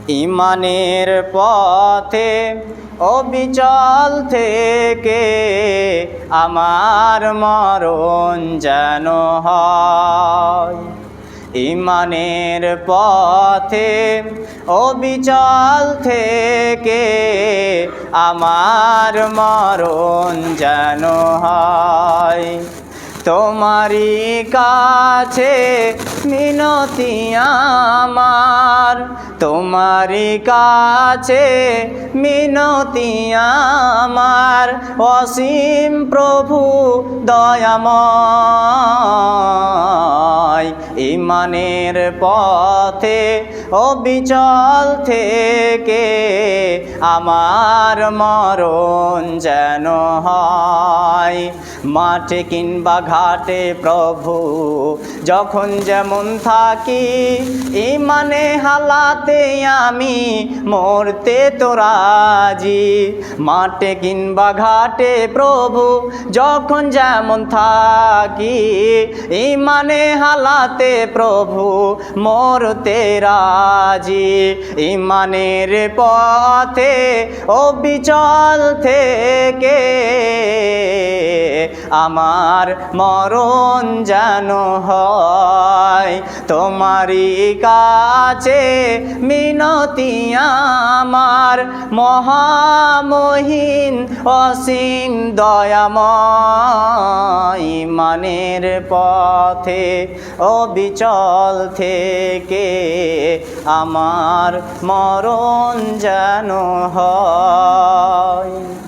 ইমানের পথে অবিচল থেকে আমার মরণ যেন হয়। ইমানের পথে অবিচল থেকে আমার মরণ যেন হয়। তোমারই কাছে মিনতি আমার, তোমারই কাছে মিনতি আমার, অসীম প্রভু দয়াময়। ইমানের পথে অবিচল থেকে আমার মরণ যেন হয়। মাঠে কিংবা ঘাটে প্রভু যখন যেমন থাকি, ইমানে হালাতে আমি মরতে তো রাজি। মাঠে কিংবা ঘাটে প্রভু যখন যেমন থাকি, ইমানে হালাতে প্রভু মরতে রাজি। ইমানের পথে অবিচল থেকে আমার মরণ যেন হয়। তোমারই কাছে মিনতি আমার, মহামহিন অসীম দয়াময়। ইমানের পথে অবিচল থেকে আমার মরণ যেন হয়।